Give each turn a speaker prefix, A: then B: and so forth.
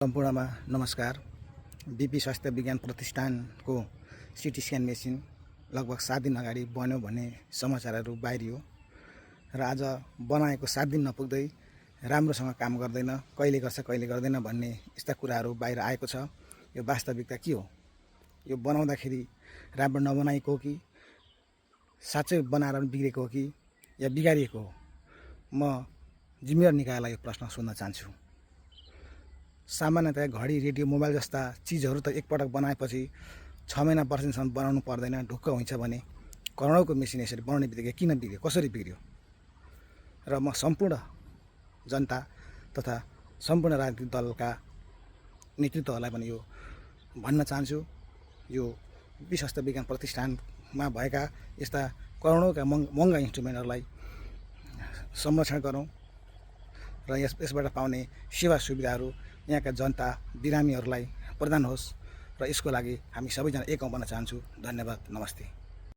A: सम्पूर्णमा नमस्कार। बीपी स्वास्थ्य विज्ञान प्रतिष्ठानको सिटी स्क्यान मेसिन लगभग 7 दिन अगाडि बन्यो भन्ने समाचारहरू बाहिरियो र आज बनाएको 7 दिन नपुग्दै राम्रोसँग काम गर्दैन, कहिले गर्छ कहिले गर्दैन भन्ने यस्ता कुराहरू बाहिर आएको छ। यो वास्तविकता के हो? यो बनाउँदाखेरि राम्रो नबनाएको हो कि साँच्चै बनाएर बिग्रेको हो कि या बिगारिएको हो? म जिम्मेवार निकायलाई यो प्रश्न सोध्न चाहन्छु। सामान्यतया घडी, रेडियो, मोबाइल जस्ता चिजहरू त एकपटक बनाएपछि 6 महिना वर्षसम्म बनाउनु पर्दैन, ढुक्क हुन्छ भने करोडौँको मेसिन यसरी बनाउने बित्तिकै किन बिग्रियो, कसरी बिग्रियो? र म सम्पूर्ण जनता तथा सम्पूर्ण राजनीतिक दलका नेतृत्वहरूलाई पनि यो भन्न चाहन्छु, यो बीपी स्वास्थ्य विज्ञान प्रतिष्ठानमा भएका यस्ता करोडौँका महँगा इन्स्ट्रुमेन्टहरूलाई संरक्षण गरौँ र यसबाट पाउने सेवा सुविधाहरू यहाँका जनता बिरामीहरूलाई प्रदान होस् र यसको लागि हामी सबैजना एक हौँ भन्न चाहन्छु। धन्यवाद, नमस्ते।